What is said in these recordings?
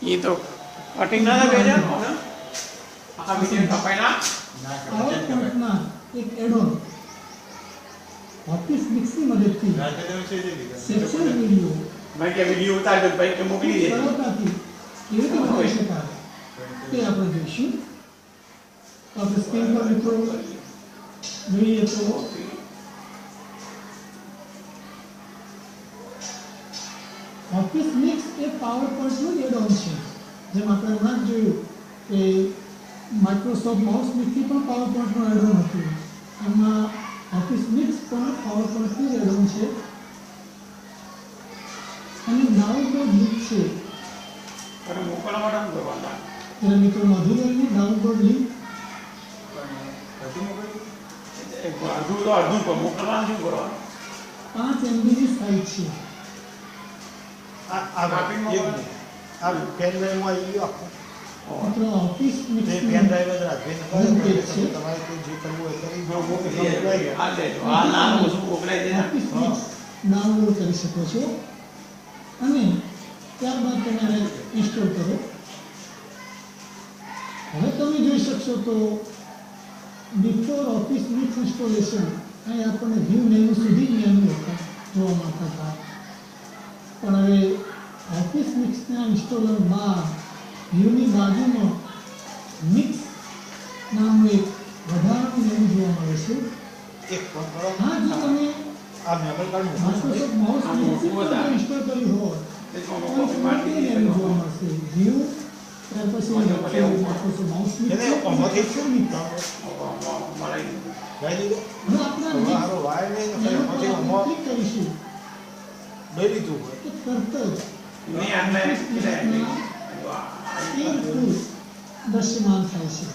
ये तो कटिंग ना भेजा ना आखा वीडियो कपायना पावरपॉइंटना एक एड-ऑन ऑफिस मिक्स ની મદદથી સેક્શન વિડિયો मैं क्या वीडियो उतार दो भाई के मोकली दे સરળતાથી કેવી રીતે બનાવી શકાય તે આપણે જોઈશું. આપણે સ્ક્રીન પર મિત્રો જોઈએ તો ઓફિસ મિક્સ એ પાવરપોઈન્ટનું જ એડ-ઓન છે. જેમ આપણે હમણાં જ જોયું કે માઇક્રોસોફ્ટ માઉસ મિક્સથી પણ પાવરપોઈન્ટનું એડ-ઓન હતું. એમાં ઓફિસ મિક્સ પણ પાવરપોઈન્ટનું જ એડ-ઓન છે. અને ડાઉનલોડ લિંક છે. અરે મોકલવા માટે શું કરવાના એટલે મિત્રો મધુરલની ડાઉનલોડ લિંક એક અડધું તો અડધું પર મોકલવાનું શું કરવાનું 5 MB ની સાઇઝ છે. આ પેન ડ્રાઈવમાં આવી ગયો આખો મિત્રો ઓફિસ મિક્સ તે પેન ડ્રાઈવ જ રાખે તમારે કોઈ જે કરવું હોય કરી જો મોકલી આ દે જો આ નાનું શું મોકલાઈ દે ઓફિસ મિક્સ ડાઉનલોડ કરી શકો છો અને ત્યારબાદ તમારે ઇન્સ્ટોલ કરો. હવે તમે જોઈ શકશો તો બિફોર ઓફિસ મિક્સ ઇન્સ્ટોલેશન અહીં આપણને વ્યૂ મેનુ સુધી મેનુ જોવા મળતા હતા. પણ હવે ઓફિસ મિક્સના ઇન્સ્ટોલર બાદ વ્યૂની બાજુમાં મિક્સ નામનું એક વધારાનું મેનુ જોવા મળે છે. એક ફોન કરો હા, જો તમે આ memory card Microsoft mouse install કર્યું હોય તો ફોર્મેટ મેનુ જોવા મળશે. વ્યૂ ત્યાર પછી માઇક્રોસોફ્ટ માઉસ એને ઓમાંથી मलाई લઈ લીધો હવે આપણે મારો વાયર ને ઓમાંથી ઓમાં ક્લિક કરીશું લઈ લીધું હોય તો તરત જ नहीं आने સ્ક્રીન દૃશ્યમાન થાય છે.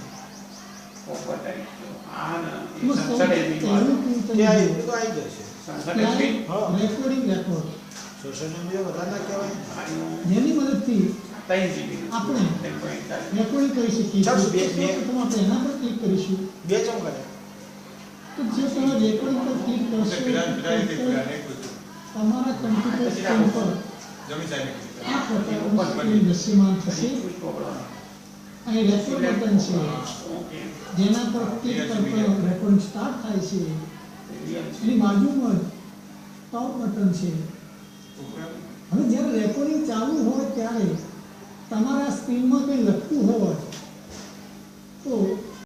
ત્યાં એ તો આવી જશે રેકોર્ડિંગ રેકોર્ડ સોશિયલ મીડિયા વધારે કહેવાય જેની મદદથી આપણે રેકોર્ડિંગ કરી શકીએ છીએ. પ્રથમ આપણે એના પર ક્લિક કરીશું બે ચમ કરે તો જે તમે રેકોર્ડિંગ પર ક્લિક કરશો તમારા કમ્પ્યુટર સ્ક્રીન પર આ પ્રકારનું સ્ક્રીન દૃશ્યમાન થશે. અહીં રેકોર્ડ બટન છે જેના પર ક્લિક કરતા રેકોર્ડિંગ સ્ટાર્ટ થાય છે. એની બાજુમાં ટોપ બટન છે. હવે જ્યારે રેકોર્ડિંગ ચાલુ હોય ત્યારે તમારા સ્ક્રીનમાં કંઈ લખતું હોય તો